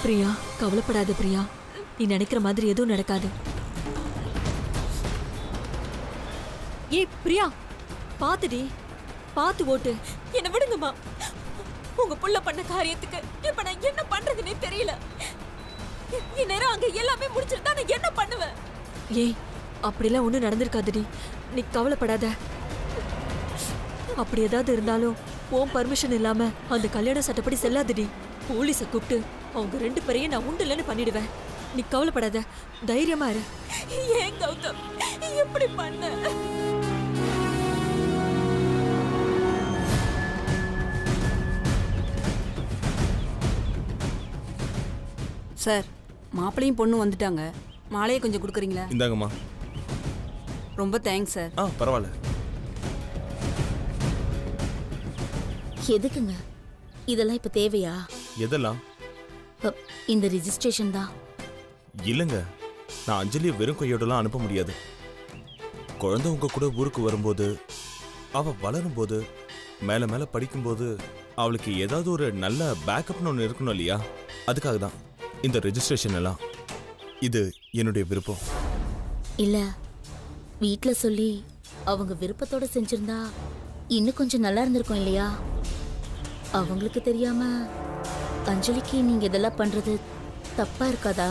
பிரியா, கவலைப்படாத பிரியா. நீ நினைக்கிற மாதிரி எதுவும் நடக்காது. ஏய் பிரியா, பாத்துடி, பாத்து ஓட்டு. என்ன விடுங்கம்மா. உங்க புள்ள பண்ண காரியத்துக்கு இப்ப நான் என்ன பண்றதுன்னே தெரியல. இந்நேரம் அங்க எல்லாமே முடிச்சிருந்தா நான் என்ன பண்ணுவேன்? ஏய், அப்படிலாம் ஒண்ணும் நடந்திருக்காதுடி. நீ கவலைப்படாத. அப்படி ஏதாவது இருந்தாலும் உன் பர்மிஷன் இல்லாம அந்த கல்யாண சட்டப்படி செல்லாதுடி. போலீஸை கூப்பிட்டு அவங்க 2 பேரையும் நான் உண்டு இல்லைன்னு பண்ணிடுவேன். நீ கவலைப்படாத, தைரியமா இரு. ஏன் கௌதம் எப்படி பண்ண? சார், மாப்பிளையும் பொண்ணும் வந்துட்டாங்க. மாலையை கொஞ்சம் கொடுக்குறீங்களா? இந்தாங்கம்மா. ரொம்ப தேங்க்ஸ் சார். பரவாயில்ல. எதுக்குங்க இதெல்லாம் இப்ப தேவையா? எதெல்லாம்? இந்த ரிஜிஸ்ட்ரேஷன் தான். இல்லைங்க, நான் அஞ்சலியை வெறும் கையோடலாம் அனுப்ப முடியாது. குழந்தை உங்க கூட ஊருக்கு வரும்போது, அவ வளரும் போது, மேல மேல படிக்கும்போது அவளுக்கு ஏதாவது ஒரு நல்ல பேக்கப்னு ஒன்று இருக்கணும் இல்லையா? அதுக்காக தான் இந்த ரெஜிஸ்ட்ரேஷன் எல்லாம். இது என்னுடைய விருப்பம். இல்ல, வீட்ல சொல்லி அவங்க விருப்பத்தோட செஞ்சிருந்தா இன்னும் கொஞ்சம் நல்லா இருந்திருக்கும் இல்லையா? அவங்களுக்கு தெரியாம அஞ்சலிக்கு நீங்க இதெல்லாம் பண்றது தப்பா இருக்காதா?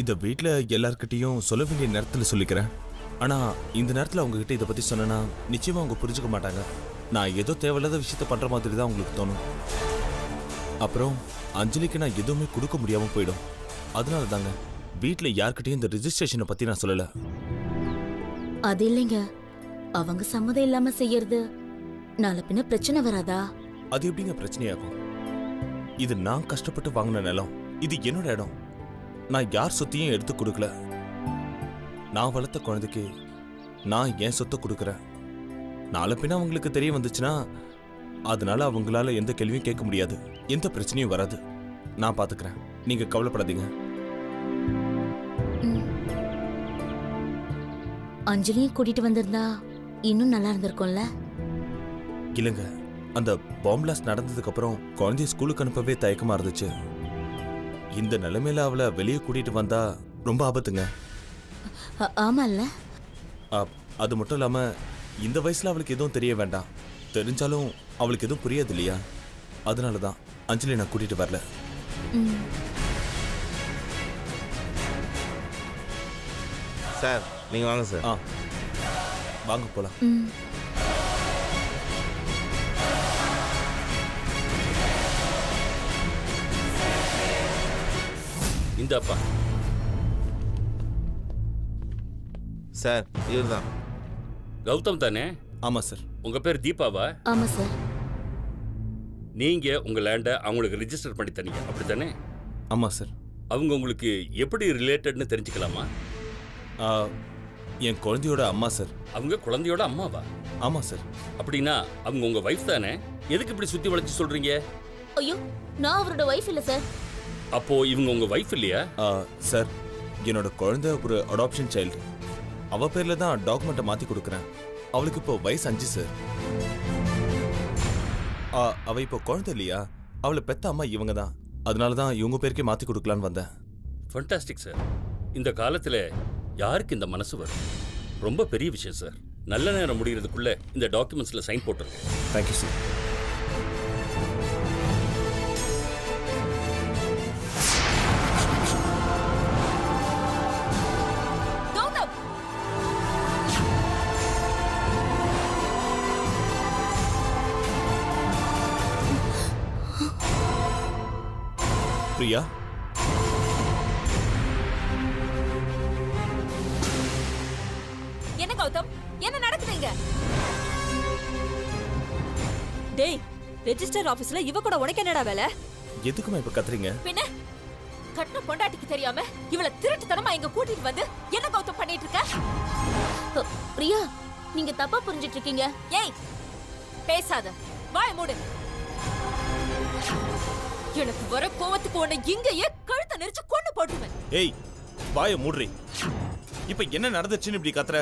இதை வீட்டில் எல்லார்கிட்டையும் சொல்ல வேண்டிய நேரத்தில் சொல்லிக்கிறேன். ஆனால் இந்த நேரத்தில் அவங்ககிட்ட இதை பற்றி சொன்னேன்னா நிச்சயமாக அவங்க புரிஞ்சுக்க மாட்டாங்க. நான் ஏதோ தேவையில்லாத விஷயத்த பண்ணுற மாதிரி தான் அவங்களுக்கு தோணும். அப்புறம் அஞ்சலிக்கு நான் எதுவுமே கொடுக்க முடியாமல் போயிடும். அதனால தாங்க வீட்டில் யார்கிட்டையும் இந்த ரிஜிஸ்ட்ரேஷனை பற்றி நான் சொல்லலை. அது இல்லைங்க, அவங்க சம்மதம் இல்லாம செய்யறது நாளை பின்ன பிரச்சனை வராதா? அது எப்படிங்க பிரச்சனையாகும்? இது நான் கஷ்டப்பட்டு வாங்கின நிலம். இது என்னோட இடம். நான் யார் சொத்தையும் எடுத்து கொடுக்கல. நான் வளர்த்த குழந்தைக்கு நான் என் சொத்தை கொடுக்குறேன். நாளை பின்ன அவங்களுக்கு தெரிய வந்துச்சுன்னா அதனால அவங்களால எந்த கேள்வியும் கேட்க முடியாது, எந்த பிரச்சனையும் வராது. நான் பாத்துக்கிறேன், நீங்க கவலைப்படாதீங்க. அஞ்சலியும் கூட்டிட்டு வந்திருந்தா இன்னும் நல்லா இருந்திருக்கும்ல? இல்லைங்க, அந்த பாம் பிளாஸ்ட் நடந்ததுக்கு அப்புறம் குழந்தைய ஸ்கூலுக்கு அனுப்பவே தயக்கமா இருந்துச்சு. இந்த நிலைமையில அவளை வெளியே கூட்டிட்டு வந்தா ரொம்ப ஆபத்துங்க. ஆமால்ல. அது மட்டும் இல்லாம இந்த வயசுல அவளுக்கு எதுவும் தெரிய வேண்டாம். தெரிஞ்சாலும் அவளுக்கு எதுவும் புரியாது இல்லையா? அதனாலதான் அஞ்சலி நான் கூட்டிட்டு வரல. சார் நீங்க வாங்க சார். வாங்க போலாம். இந்தாப்பா. சார் இவர் தான். கௌதம் தானே? ஆமா சார். உங்க பேர் தீபாவா? ஆமா சார். நீங்க உங்க லேண்டை அவங்களுக்கு ரிஜிஸ்டர் பண்ணி தரீங்க, அப்படித்தானே? ஆமா சார். அவங்க உங்களுக்கு எப்படி ரிலேட்டட்னு தெரிஞ்சுக்கலாமா? என் குழந்தையோட அம்மா சார். அவங்க குழந்தையோட அம்மாவா? ஆமா சார். அப்படின்னா அவங்க உங்க வைஃப் தானே? எதுக்கு இப்படி சுத்தி வளைச்சு சொல்றீங்க? ஐயோ, நான் அவரோட வைஃப் இல்ல சார். அப்போ இவங்க உங்க வைஃப் இல்லையா? சார், என்னோட குழந்தை ஒரு அடாப்ஷன் சைல்டு. அவ பேர்ல தான் டாக்குமெண்ட்டை மாத்தி கொடுக்குறேன். அவளுக்கு இப்போ வயசு 5 சார். அவ இப்போ குழந்தை இல்லையா? அவளை பெத்த அம்மா இவங்க தான். அதனால தான் இவங்க பேருக்கே மாத்தி கொடுக்கலான்னு வந்தேன். Fantastic sir. இந்த காலத்துல யாருக்கு இந்த மனசு வரும்? ரொம்ப பெரிய விஷயம் சார். நல்ல நேரம் முடிகிறதுக்குள்ள இந்த டாக்குமெண்ட்ஸ்ல சைன் போட்டுருங்க. Thank you sir. கௌதம், பிரியா, என்ன கௌதம், என்ன நடக்குதுங்க? டேய், ரெஜிஸ்டர் ஆபீஸ்ல இவ கூட உனக்கு என்னடா வேலை? எதுக்குமா இப்ப கத்துறீங்க? பின்ன கட்டின பொண்டாட்டிக்கு தெரியாம இவள திருட்டுத்தனமா இங்க கூட்டிட்டு வந்து என்ன கௌதம் பண்ணிட்டு இருக்க? பிரியா, நீங்க தப்பா புரிஞ்சிட்டு இருக்கீங்க. ஏய் பேசாத, வாய மூடு. எனக்கு வர கோவத்துக்கு உன்னை இங்கேயே கழுத்தை நெரிச்சு கொண்டு போட்டுருவேன். ஏய், வாய மூடுறி. இப்ப என்ன நடந்துச்சுன்னு இப்படி கத்துற?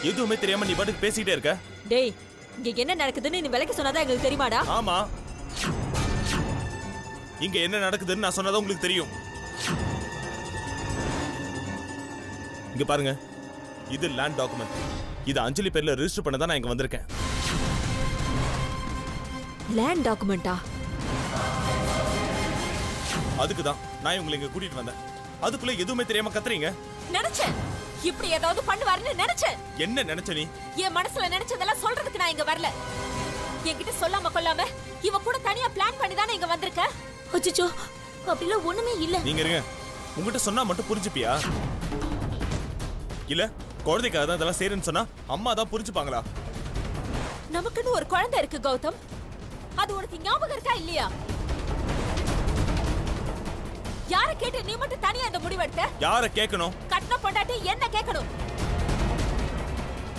எதுவுமே தெரியாம நீ பாட்டுக்கு பேசிக்கிட்டே இருக்க. டேய், இங்க என்ன நடக்குதுன்னு நீ விலைக்கு சொன்னாதான் எங்களுக்கு தெரியுமாடா? ஆமா, இங்க என்ன நடக்குதுன்னு நான் சொன்னதா உங்களுக்கு தெரியும். இங்க பாருங்க, இது லேண்ட் டாக்குமெண்ட். இது அஞ்சலி பேர்ல ரெஜிஸ்டர் பண்ண தான் நான் இங்க வந்திருக்கேன். லேண்ட் டாக்குமெண்டா? அதுக்கு தான் நான் உங்களை இங்க கூட்டிட்டு வந்தேன். அதுக்குள்ள எதுவுமே தெரியாம கத்துறீங்க. நினைச்சேன் இப்படி ஏதாவது பண்ணுவாருன்னு நினைச்சேன். என்ன நினைச்ச நீ? என் மனசுல நினைச்சதெல்லாம் சொல்றதுக்கு நான் இங்க வரல. என்கிட்ட சொல்லாம கொள்ளாம இவ கூட தனியா பிளான் பண்ணி தானே இங்க வந்திருக்க. அச்சச்சோ, அப்படிலாம் ஒண்ணுமே இல்ல. நீங்க இருங்க, உங்ககிட்ட சொன்னா மட்டும் புரிஞ்சுப்பியா? இல்ல குழந்தைக்காக தான் இதெல்லாம் செய்யறேன்னு சொன்னா அம்மா தான் புரிஞ்சுப்பாங்களா? நமக்குன்னு ஒரு குழந்தை இருக்கு கௌதம். அது உனக்கு ஞாபகம் இருக்கா இல்லையா? யாரை கேட்டு நீ மட்டும் தனியா இந்த முடிவெடுத்த? யாரை கேட்கணும்? கட்டின பொண்டாட்டி என்ன கேட்கணும்?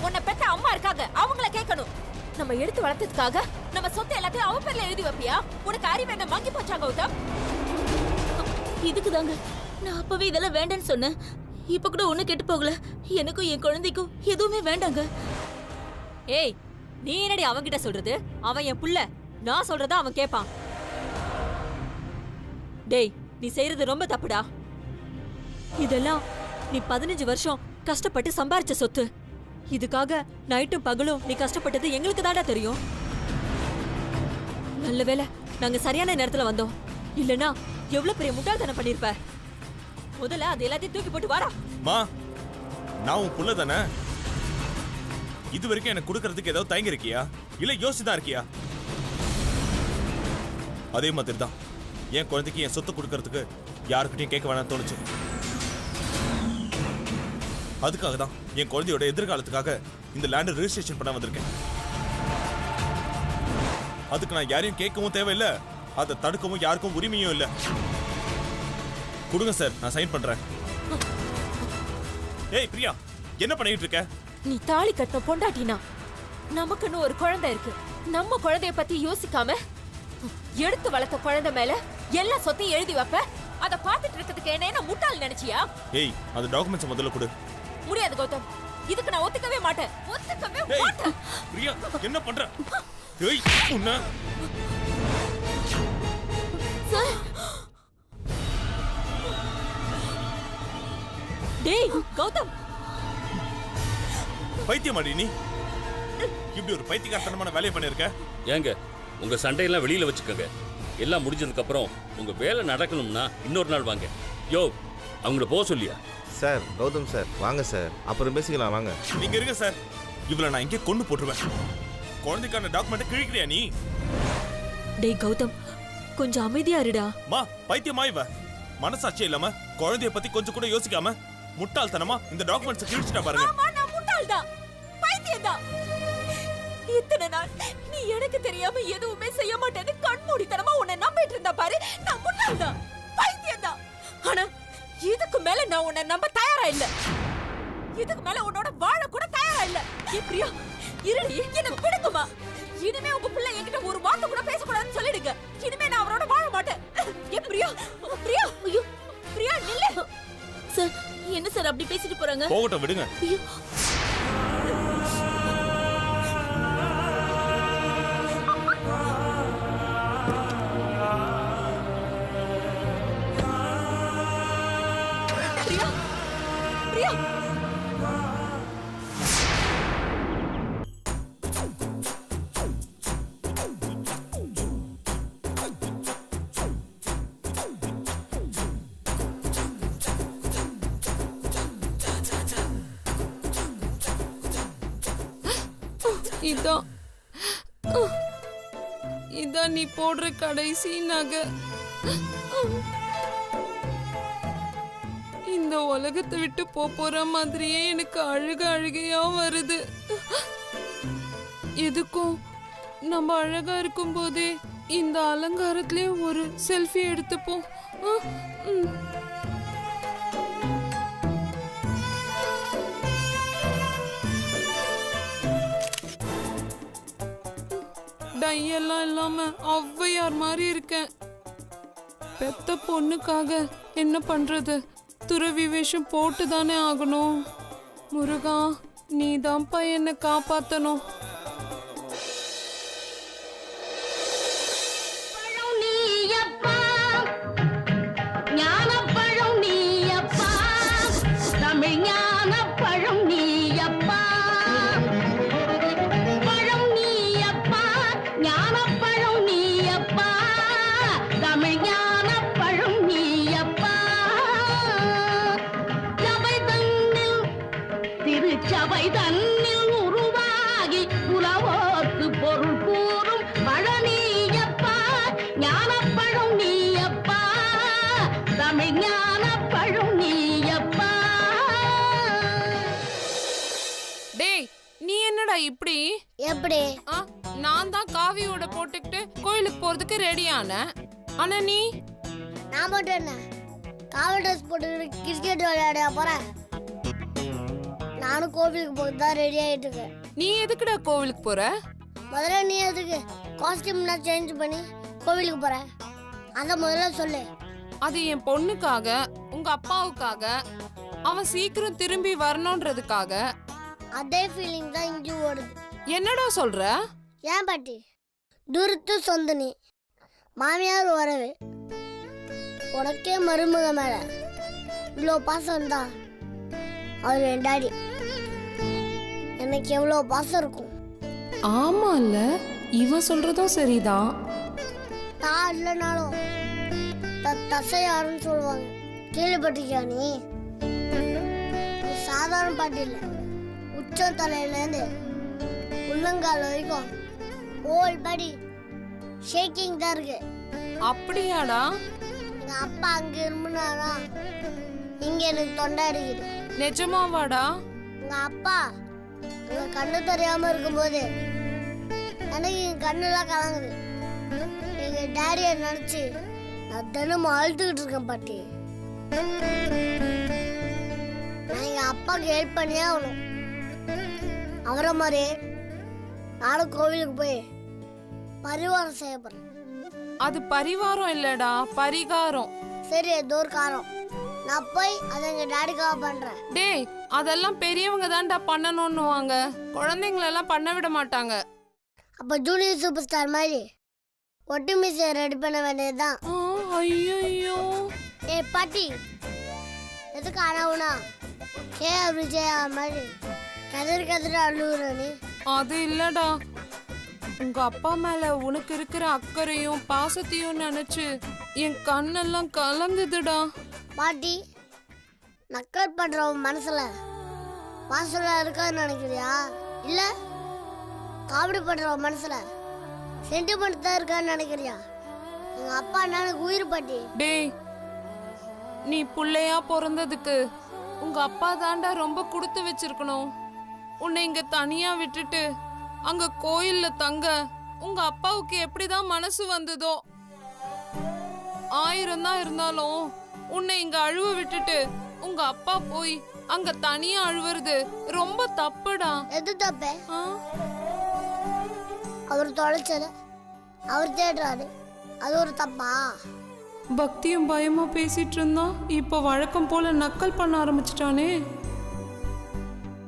உன்னை பெத்த அம்மா இருக்காங்க, அவங்கள கேட்கணும். நம்ம எடுத்து வளர்த்ததுக்காக நம்ம சொத்து எல்லாத்தையும் அவ பேர்ல எழுதி வைப்பியா? உனக்கு அறிவு என்ன மங்கி போச்சா கௌதம்? இதுக்கு தாங்க நான் அப்பவே இதெல்லாம் வேண்டான்னு சொன்னேன். இப்ப கூட ஒண்ணு கெட்டு போகல. எனக்கும் என் குழந்தைக்கும் எதுவுமே வேண்டாங்க. ஏய், நீ என்னடி அவன்கிட்ட சொல்றது? அவன் என் புள்ள. நான் சொல்றத அவன் கேட்பான். டேய், நீ செய்யறது ரொம்ப தப்புடா. இதெல்லாம் நீ 15 வருஷம் கஷ்டப்பட்டு சம்பாரிச்ச சொத்து. இதுக்காக நைட்டும் பகலும் நீ கஷ்டப்பட்டது எங்களுக்கு தாண்டா தெரியும். நல்ல வேளை நாங்க சரியான நேரத்துல வந்தோம். இல்லனா எவ்வளவு பெரிய முட்டாள்தனம் பண்ணிருப்ப. முதல்ல அது எல்லாத்தையும் தூக்கி போட்டு வாடா. மா, நான் உன் புள்ள தானே. இது வரைக்கும் எனக்கு கொடுக்கறதுக்கு ஏதாவது தயங்கி இருக்கியா? இல்ல யோசிச்சுதான் இருக்கியா? அதே மாதிரி தான் என் குழந்தைக்கு என் சொத்து கொடுக்கறதுக்கு யாருக்கிட்டையும் கேட்க வேணாம்னு தோணுச்சு. அதுக்காக தான் என் குழந்தையோட எதிர்காலத்துக்காக இந்த லேண்ட் ரெஜிஸ்ட்ரேஷன் பண்ண வந்திருக்கேன். அதுக்கு நான் யாரையும் கேட்கவும் தேவையில்லை, அதை தடுக்கவும் யாருக்கும் உரிமையும் இல்லை. கொடுங்க சார், நான் சைன் பண்றேன். ஏய் பிரியா, என்ன பண்ணிட்டு இருக்க? நீ தாலி கட்டின பொண்டாட்டினா நமக்குன்னு ஒரு குழந்தை இருக்கு. நம்ம குழந்தைய பத்தி யோசிக்காம எடுத்து வளர்த்த குழந்தை மேல எல்லா சொத்தையும் எழுதி வைப்ப. அத பாத்துட்டு இருக்கிறதுக்கு என்ன முட்டாள் நினைச்சியா? ஏய், அந்த டாக்குமெண்ட்ஸ் முதல்ல கொடு. முடியாது கௌதம், இதுக்கு நான் ஒத்துக்கவே மாட்டேன். ஒத்துக்கவே ஏய் மாட்டேன். பிரியா, என்ன பண்ற? ஏய் உன்ன சார், டேய் கௌதம், பைத்தியமாடி நீ? இப்படி ஒரு பைத்தியக்காரத்தனமான வேலையை பண்ணிருக்க? ஏங்க உங்க சண்டையெல்லாம் வெளியில வச்சுக்கோங்க. எல்லாம் முடிஞ்சதுக்கு அப்புறம் உங்க வேலை நடக்கணும்னா இன்னொரு நாள் வாங்க. யோ, அவங்கள போக சொல்லியா? சார் கௌதம் சார் வாங்க சார், அப்புறம் பேசிக்கலாம் வாங்க. நீங்க இருங்க சார், இவளை நான் இங்கே கொண்டு போட்டுருவேன். குழந்தைக்கான டாக்குமெண்ட் கிழிக்கிறியா நீ? டேய் கௌதம், கொஞ்சம் அமைதியா இருடா. மா, பைத்தியமா இவ? மனசாட்சி இல்லாம குழந்தைய பத்தி கொஞ்சம் கூட யோசிக்காம முட்டாள்தனமா இந்த டாக்குமெண்ட்ஸ் கிழிச்சிட்டா பாருங்க. ஆமா, நான் முட்டாள்தான், பைத்தியம்தான். இத்தனை நாள் நீ எனக்கு தெரியாம எதுவுமே செய்ய மாட்டேன்னு கண்மூடித்தனமா உன்னை நம்பிட்டு இருந்தா பாரு. நான் முட்டாள்தான், பைத்தியம்தான். ஆனா இதுக்கு மேல நான் உன்னை நம்ப தயாரா இல்ல. இதுக்கு மேல உன்னோட வாழ கூட தயாரா இல்ல. ஏ பிரியா, இருடி, என்ன விடுங்கம்மா. இனிமே உங்க பிள்ளை என்கிட்ட ஒரு வார்த்தை கூட பேசக்கூடாதுன்னு சொல்லிடுங்க. இனிமே நான் அவரோட வாழ மாட்டேன். ஏ பிரியா, பிரியா, ஐயோ பிரியா நில்லு. சார், என்ன சார் அப்படி பேசிட்டு போறாங்க? போகட்டும், விடுங்க. ஐயோ, பிரியா, பிரியா. இதான் நீ போடுற கடைசி நகை. இந்த உலகத்தை விட்டு போற மாதிரியே எனக்கு அழுகையா வருது. எதுக்கும் நம்ம அழகா இருக்கும் போதே இந்த அலங்காரத்திலே ஒரு செல்ஃபி எடுத்துப்போம். டையெல்லாம் இல்லாம ஔவையார் மாதிரி இருக்கேன். பெத்த பொண்ணுக்காக என்ன பண்றது? துறவி வேஷம் போட்டு தானே ஆகணும். முருகா, நீதான்ப்பா என்னை காப்பாத்தணும். நீயப்பா தன்னில் உருவாகி உலவோர்க்கு பொருள் கூறும் பழனியப்பா ஞானப்பழம் நீயப்பா தமிழ் ஞானப்பழம் நீயப்பா. டேய் நீ என்னடா இப்படி? எப்படி? ஆ, நான் தான் காவியோட போட்டுக்கிட்டு கோயிலுக்கு போறதுக்கு ரெடி ஆனேன். ஆனா நீ? நான் மட்டும் என்ன காவல் ட்ரெஸ் போட்டு கிரிக்கெட் விளையாட போறேன். நானும் கோவிலுக்கு போக தான் ரெடி ஆயிட்டு இருக்கேன். நீ எதுக்குடா கோவிலுக்கு போற? முதல்ல நீ எதுக்கு காஸ்டியூம்லாம் சேஞ்ச் பண்ணி கோவிலுக்கு போற? அத முதல்ல சொல்லு. அது என் பொண்ணுக்காக, உங்க அப்பாவுக்காக, அவன் சீக்கிரம் திரும்பி வரணும்ன்றதுக்காக. அதே ஃபீலிங் தான் இங்கே ஓடுது. என்னடா சொல்ற? ஏன் பாட்டி? தூரத்து சொந்த நீ, மாமியார் உறவு, உனக்கே மருமக மேல இவ்வளோ பாசம் தான். அவர் என் டாடி, எனக்கு எவ்வளோ பாசம் இருக்கும். ஆமா இல்ல, இவன் சொல்றதும் சரிதான். தான் இல்லைனாலும் தசையாருன்னு சொல்லுவாங்க. கேள்விப்பட்டிருக்கியா நீ? சாதாரண பாட்டி இல்லை, உச்ச தலையிலேருந்து உள்ளங்கால் வரைக்கும் ஓல் பாடி ஷேக்கிங் தான் இருக்கு. அப்படியாடா? எங்க அப்பா அங்க இருமுனாரா, இங்க எனக்கு தொண்டை அடிக்குது. நிஜமாவாடா? எங்க அப்பா எங்க கண்ணு தெரியாம இருக்கும்போது எனக்கு என் கண்ணெல்லாம் கலங்குது. எங்க டேடியை நினைச்சு நான் தினமும் அழுதுகிட்டு இருக்கேன் பாட்டி. நான் எங்க அப்பாவுக்கு ஹெல்ப் பண்ணியே ஆகணும். அவரை மாதிரி நானும் கோவிலுக்கு போய் பரிவாரம் செய்ய போறேன். அது பரிவாரம் இல்லடா, பரிகாரம். சரி, ஏதோ ஒரு காரம். நான் போய் அதை எங்க டாடிக்காக பண்றேன். டேய், அதெல்லாம் பெரியவங்க தான்டா பண்ணணும்னுவாங்க, குழந்தைங்களெல்லாம் பண்ண விட மாட்டாங்க. அப்ப ஜூனியர் சூப்பர் ஸ்டார் மாதிரி ஒட்டு மீசை ரெடி பண்ண வேண்டியதுதான். ஐயோ, ஏ பாட்டி, எதுக்கு ஆனாவுனா கேஆர் விஜயா மாதிரி கதறி கதறி அழுகுற நீ? அது இல்லடா, உங்க அப்பா மேல உனக்கு இருக்கிற அக்கறையும் பாசத்தையும் நினைச்சு என் கண்ணெல்லாம் கலங்குதுடா. பாட்டி, நக்கல் பண்றவன் மனசுல பாசல இருக்கான்னு நினைக்கிறியா? இல்ல காமெடி பண்றவன் மனசுல சென்டிமெண்ட் தான் இருக்கான்னு நினைக்கிறியா? எங்க அப்பா எனக்கு உயிர் பாட்டி. டேய், நீ புள்ளையா பிறந்ததுக்கு உங்க அப்பா தாண்டா ரொம்ப கொடுத்து வச்சிருக்கணும். உன்னை இங்க தனியா விட்டுட்டு அங்க கோயில்ல தங்க உங்க அப்பாவுக்கு எப்படிதான் மனசு வந்ததோ. 1000 தான் இருந்தாலும் உன்னை இங்க அழுவ விட்டுட்டு உங்க அப்பா போய் அங்க தனியா அழுவுறது ரொம்ப தப்புடா. எது தப்பே? அவர் தொலைச்சது அவர் தேடுறாரு, அது ஒரு தப்பா? பக்தியும் பயமா பேசிட்டு இருந்தான், இப்ப வழக்கம் போல நக்கல் பண்ண ஆரம்பிச்சிட்டானே.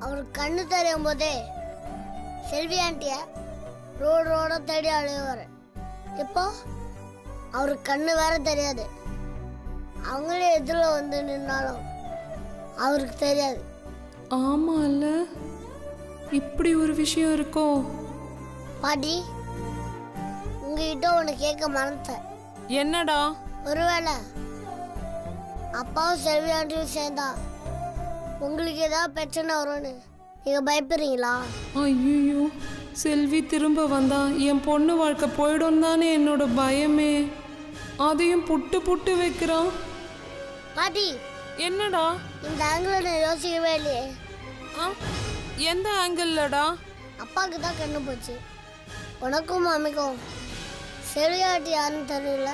அவர் கண்ணு தெரியும் போதே செல்வி ஆண்டிய ரோட தேடி அழுவாரு. இப்போ அவருக்கு கண்ணு வேற தெரியாது. அவங்களே எதிர வந்து நின்னாலும் அவருக்கு தெரியாது. ஆமா இல்ல, இப்படி ஒரு விஷயம் இருக்கோ? பாட்டி, உங்ககிட்ட ஒன்று கேட்க மறந்தேன். என்னடா? ஒருவேளை அப்பாவும் செல்வி ஆண்டியும் சேர்ந்தா உங்களுக்கு ஏதாவது பிரச்சனை வரும்னு நீங்க பயப்படுறீங்களா? ஐயோ, செல்வி திரும்ப வந்தா என் பொண்ணு வாழ்க்கை போயிடும் தானே என்னோட பயமே. அதையும் புட்டு புட்டு வைக்கிறான். பாட்டி, என்னடா? இந்த ஆங்கிள் நான் யோசிக்கவே இல்லையே. எந்த ஆங்கிள்லடா? அப்பாவுக்கு தான் கண்ணு போச்சு, உனக்கும் மாமிக்கும் செல்வியாட்டி யாருன்னு தெரியல.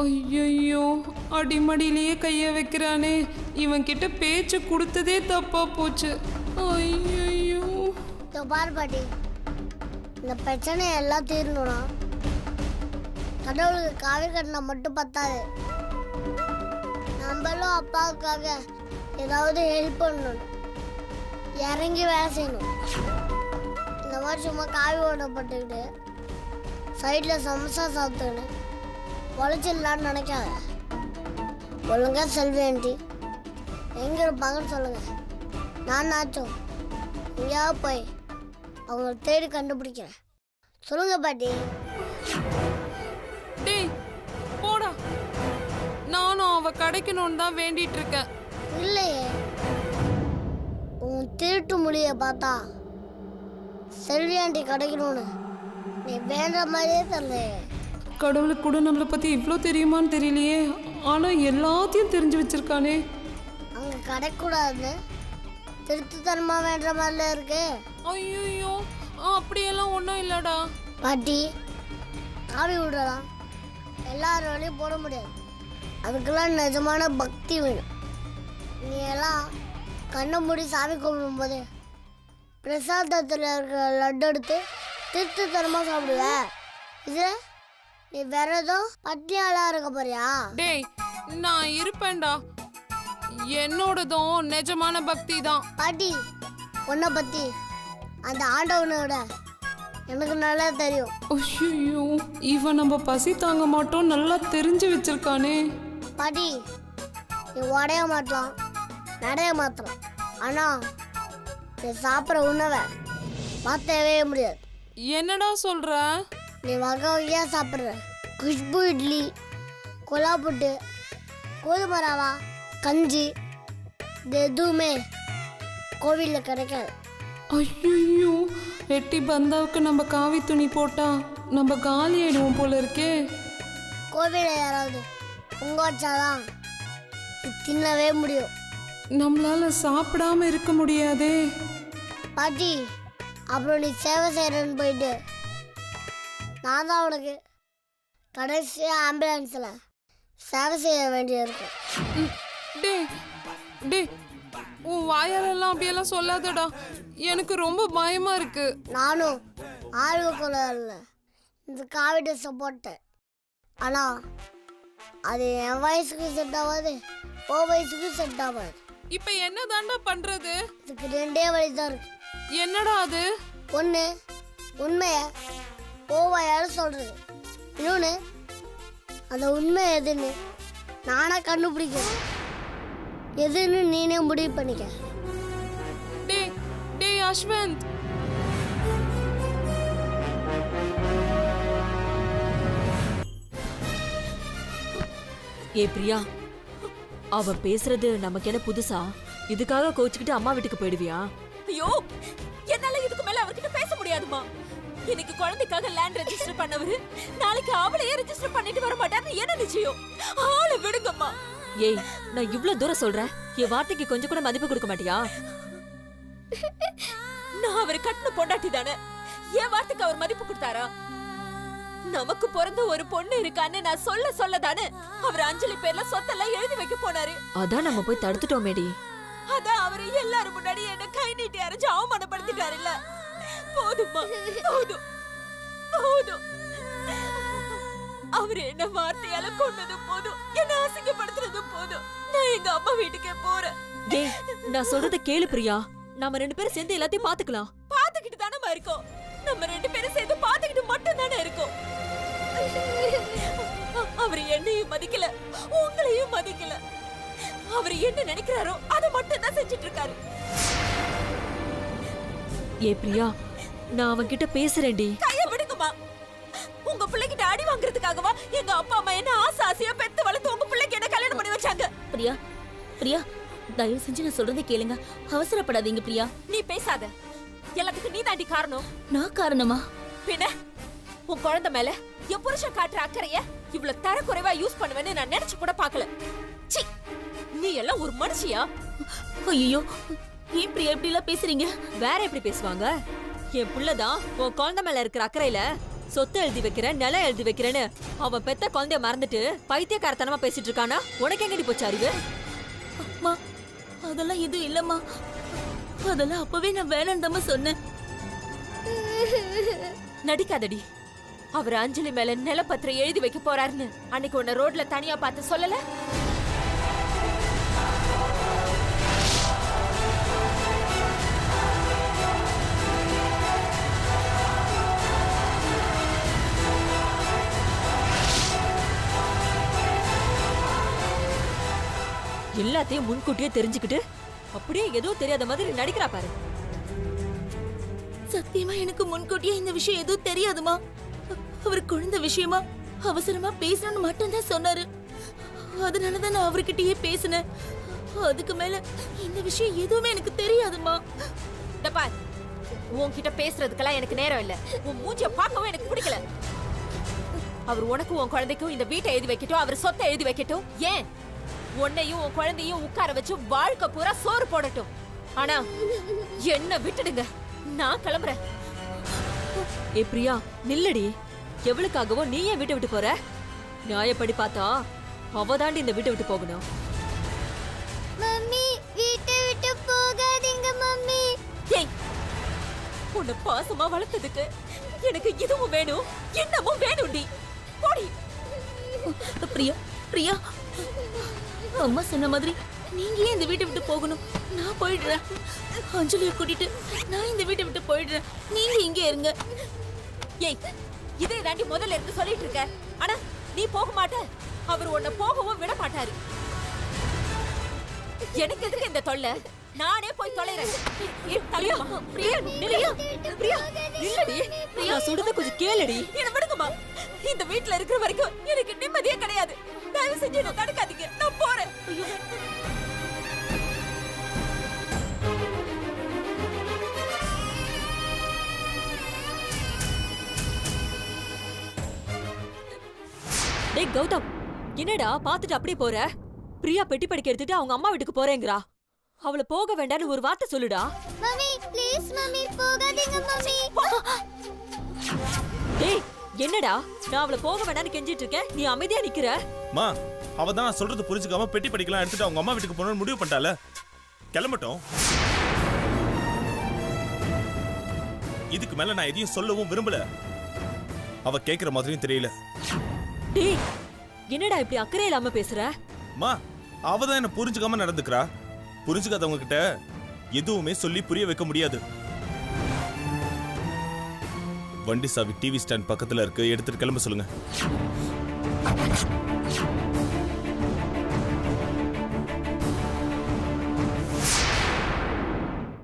ஐயோ, அடிமடியிலேயே கைய வைக்கிறானே. இவன் கிட்ட பேச்சு கொடுத்ததே தப்பா போச்சு. ஐயோ, பாரு பாட்டி, இந்த பிரச்சனை எல்லாம் தீரணும்னா கடவுளுக்கு காவி கட்டினா மட்டும் பத்தாது. நம்மளும் அப்பாவுக்காக ஏதாவது ஹெல்ப் பண்ணணும், இறங்கி வேலை செய்யணும். இந்த மாதிரி சும்மா காவி ஓடப்பட்டுக்கிட்டு சைடில் சமோசா சாப்பிட்டுன்னு உழைச்சிடலான்னு நினைக்காத. ஒழுங்கா செல்வி ஆண்டி எங்கே இருப்பாங்கன்னு சொல்லுங்கள். நான் நாச்சும் எங்கேயாவது போய் அவங்கள தேடி கண்டுபிடிக்கிறேன். சொல்லுங்க பாட்டி. டேய் போடா, நானும் அவ கிடைக்கணும்னு தான் வேண்டிட்டு இருக்கேன். இல்லையே, உன் திருட்டு மொழியை பார்த்தா செல்வி ஆண்டி கிடைக்கணும்னு நீ வேண்ட மாதிரியே தெரியல. கடவுளுக்கு கூட நம்மளை பத்தி இவ்வளோ தெரியுமான்னு தெரியலையே. ஆனா எல்லாத்தையும் தெரிஞ்சு வச்சிருக்கானே. அங்கே கிடைக்கூடாதுன்னு திருட்டுத்தனமாக வேண்ட மாதிரில இருக்கு. ஐயோ அப்படியெல்லாம் ஒன்றும் இல்லடா. பாட்டி காவி விடலாம், எல்லாரும் வழியும் போட முடியாது. அதுக்கெல்லாம் நிஜமான பக்தி வேணும். நீ எல்லாம் கண்ணை மூடி சாமி கும்பிடும்போது பிரசாதத்தில் இருக்கிற லட்டு எடுத்து திருட்டுத்தனமாக சாப்பிடுவ. இது நீ வேற ஏதோ பட்டினியாலாம் இருக்க போறியா? டேய் நான் இருப்பேன்டா. என்னோடதும் நிஜமான பக்தி தான். பாட்டி உன்னை பற்றி அந்த ஆண்டவனோட எனக்கு நல்லா தெரியும். ஐயோ இவன் நம்ம பசி தாங்க மாட்டோம் நல்லா தெரிஞ்சு வச்சிருக்கானே. பாட்டி நீ உடைய மாட்டலாம், நடைய மாற்றலாம், ஆனால் நீ சாப்பிட்ற உணவை மாற்றவே முடியாது. என்னடா சொல்ற? நீ வகை வகையாக சாப்பிட்ற குஷ்பு இட்லி, கொலா புட்டு, கோதுமை ரவா, கஞ்சி இது எதுவுமே கோவிலில் கிடைக்காது. ஐயோ வெட்டி பந்தாவுக்கு நம்ம காவி துணி போட்டா நம்ம காலி ஆயிடுவோம் போல இருக்கே. கோவிலில் யாராவது பொங்க வச்சாதான் இது தின்னவே முடியும். நம்மளால சாப்பிடாம இருக்க முடியாதே. பாட்டி அப்புறம் நீ சேவை செய்கிறேன்னு போயிட்டு நான் தான் உனக்கு கடைசியாக ஆம்புலன்ஸில் சேவை செய்ய வேண்டியிருக்கும். டேய் டேய் உன் வாயாலெல்லாம் அப்படியெல்லாம் சொல்லாதடா. எனக்கு ரொம்ப பயமா இருக்கு. நானும் ஆர்வக்குள்ள இந்த காவி ட்ரெஸ்ஸை போட்டேன். ஆனால் அது என் வயசுக்கு செட் ஆகாது, ஓ வயசுக்கு செட் ஆகாது. இப்ப என்ன தாண்டா பண்றது? இதுக்கு ரெண்டே வழி தான் இருக்கு. என்னடா அது? ஒன்று உண்மையை ஓவையால் சொல்கிறது, இன்னொன்று அந்த உண்மை எதுன்னு நானாக கண்டுபிடிக்கிறேன். எதுன்னு நீனே முடிவு பண்ணிக்க. டேய் டேய் அஸ்வந்த், ஏ பிரியா, அவ பேசுறது நமக்கு என்ன புதுசா? இதுக்காக கோச்சுக்கிட்டு அம்மா வீட்டுக்கு போயிடுவியா? ஐயோ என்னால இதுக்கு மேல அவர்கிட்ட பேச முடியாதுமா. இன்னைக்கு குழந்தைக்காக லேண்ட் ரெஜிஸ்டர் பண்ணவரு நாளைக்கு அவளையே ரெஜிஸ்டர் பண்ணிட்டு வர மாட்டாருன்னு என்ன நிச்சயம்? ஆளை விடுங்கம்மா. ஏய் நான் இவ்ளோ தூரம் சொல்றேன், என் வார்த்தைக்கு கொஞ்சம் கூட மதிப்பு கொடுக்க மாட்டியா? நான் அவரை கட்டின பொண்டாட்டி தானே, என் வார்த்தைக்கு அவர் மதிப்பு கொடுத்தாரா? நமக்கு பிறந்த ஒரு பொண்ணு இருக்கான்னு நான் சொல்ல தானே அவர் அஞ்சலி பேர்ல சொத்தெல்லாம் எழுதி வைக்க போனாரு. அதான் நம்ம போய் தடுத்துட்டோமேடி. அதான் அவரு எல்லாரும் முன்னாடி என்ன கை நீட்டி அரைஞ்சு அவமானப்படுத்திட்டாருல்ல. போதும்மா, போதும் போதும். அவரு என்ன வார்த்தையால கொண்டது போதும், என்ன அசிங்கப்படுத்துறது போதும். நான் எங்க அம்மா வீட்டுக்கே போறேன். ஏய் நான் சொல்றத கேளு பிரியா, நாம ரெண்டு பேரும் சேர்ந்து எல்லாத்தையும் பாத்துக்கலாம். பாத்துக்கிட்டு தானே இருக்கோம், நம்ம ரெண்டு பேரும் சேர்ந்து பாத்துக்கிட்டு மட்டும் தானே இருக்கோம். அவர் என்னையும் மதிக்கல, உங்களையும் மதிக்கல. அவர் என்ன நினைக்கிறாரோ அதை மட்டும் தான் செஞ்சுட்டு இருக்காரு. ஏ பிரியா, நான் அவன்கிட்ட பேசுறேன்டி. கைய விடுங்கம்மா. உங்க பிள்ளைகிட்ட அடி வாங்குறதுக்காகவா எங்க அப்பா அம்மா என்ன ஆசையா பெத்து வளர்த்து உங்க பிள்ளைக்கு என்ன கல்யாணம் பண்ணி வச்சாங்க? பிரியா பிரியா தயவு செஞ்சு நான் சொல்றதை கேளுங்க. அவசரப்படாதீங்க பிரியா. நீ பேசாத, எல்லாத்துக்கும் நீ தாண்டி காரணம். நான் காரணமா? பின்ன உன் குழந்தை மேல என் புருஷன் காட்டுற அக்கறைய இவ்வளவு தரக்குறைவா யூஸ் பண்ணுவேன்னு நான் நினைச்சு கூட பார்க்கல. சீ, நீ எல்லாம் ஒரு மனுஷியா? ஐயோ ஏன் பிரியா இப்படி எல்லாம் பேசுறீங்க? வேற எப்படி பேசுவாங்க? என் புள்ளதான் உன் குழந்தை மேல இருக்கிற அக்கறையில சொத்து எழுதி வைக்கிறேன், நிலம் எழுதி வைக்கிறேன்னு அவன் பெத்த குழந்தைய மறந்துட்டு பைத்தியக்காரத்தனமா பேசிட்டு இருக்கானா? உனக்கு எங்கடி போச்சு அறிவு? அம்மா அதெல்லாம் எதுவும் இல்லம்மா. அதெல்லாம் அப்பவே நான் வேணாம் தான் சொன்னேன். நடிக்காதடி. அவர் அஞ்சலி மேல நிலப்பத்திரம் எழுதி வைக்க போறாருன்னு அன்னைக்கு உன்னை ரோட்ல தனியா பார்த்து சொல்லல? எல்லாத்தையும் முன்கூட்டியே தெரிஞ்சுக்கிட்டு அப்படியே ஏதோ தெரியாத மாதிரி நடிக்கிறா பாரு. சத்தியமா எனக்கு முன்கூட்டியே இந்த விஷயம் எதுவும் தெரியாதுமா. அவர் குழந்தை விஷயமா அவசரமா பேசணும்னு மட்டும்தான் சொன்னாரு. அதனாலதான் நான் அவர்கிட்டயே பேசினேன். அதுக்கு மேல இந்த விஷயம் எதுவுமே எனக்கு தெரியாதுமா. இந்த பார், உன்கிட்ட பேசுறதுக்கெல்லாம் எனக்கு நேரம் இல்ல. உன் மூஞ்சிய பார்க்கவும் எனக்கு பிடிக்கல. அவர் உனக்கும் உன் குழந்தைக்கும் இந்த வீட்டை எழுதி வைக்கட்டும், அவர் சொத்தை எழுதி வைக்கட்டும். ஏன் உன்னையும் உன் குழந்தையும் உட்கார வச்சு வாழ்க்கை பூரா சோறு போடட்டும். ஆனா என்ன விட்டுடுங்க, நான் கிளம்புறேன். ஏ பிரியா நில்லடி. எவளுக்காகவோ நீ ஏன் வீட்டை விட்டு போற? நியாயப்படி பார்த்தா அவதாண்டி இந்த வீட்டை விட்டு போகணும். மம்மி வீட்டை விட்டு போகாதீங்க மம்மி. ஏய், உன்னை பாசமா வளர்த்ததுக்கு எனக்கு இதுவும் வேணும், என்னமும் வேணும்டி. போடி. பிரியா பிரியா, அம்மா சொன்ன மாதிரி நீங்க ஏன் இந்த வீட்டை விட்டு போகணும்? நான் போயிடுறேன். அஞ்சலியை கூட்டிட்டு நான் இந்த வீட்டை விட்டு போயிடுறேன். நீங்க இங்கே இருங்க. ஏய், இதை தாண்டி முதல்ல இருந்து சொல்லிட்டு இருக்க. ஆனா நீ போக மாட்ட. அவர் உன்னை போகவும் விட மாட்டாரு. எனக்கு எதுக்கு இந்த தொல்லை? நானே போய் தொலைறேன். பிரியா பிரியா நில்லையா. பிரியா நில்லடி. நான் சொல்றத கொஞ்சம் கேளுடி. என்ன விடுங்கம்மா. இந்த வீட்ல இருக்கிற வரைக்கும் எனக்கு நிம்மதியே கிடையாது. தயவு செஞ்சு என்ன தடுக்காதீங்க. நான் போறேன். டேய் கௌதம், என்னடா பாத்துட்டு அப்படியே போற? பிரியா பெட்டி படிக்க எடுத்துட்டு அவங்க அம்மா வீட்டுக்கு போறேங்கிறா. அவளை போக வேண்டாம்னு ஒரு வார்த்தை சொல்லுடா. மம்மி ப்ளீஸ் மம்மி போகாதீங்க மம்மி. டேய் என்னடா, நான் அவளை போக வேண்டாம்னு கெஞ்சிட்டு இருக்கேன், நீ அமைதியா நிக்கிற. மா அவ தான் நான் சொல்றது புரிஞ்சுக்காம பெட்டி படிக்கலாம் எடுத்துட்டு அவங்க அம்மா வீட்டுக்கு போகணும்னு முடிவு பண்ணிட்டால. கிளம்பட்டும். இதுக்கு மேல நான் எதையும் சொல்லவும் விரும்பல. அவ கேக்குற மாதிரியும் தெரியல. டேய் என்னடா இப்படி அக்கறை இல்லாம பேசுற? மா அவ தான் என்ன புரிஞ்சுக்காம நடந்துக்கிறா. புரிஞ்சுக்காதவங்க கிட்ட எதுவுமே சொல்லி புரிய வைக்க முடியாது. வண்டி சாவி டிவி ஸ்டாண்ட் பக்கத்துல இருக்கு, எடுத்துட்டு கிளம்ப சொல்லுங்க.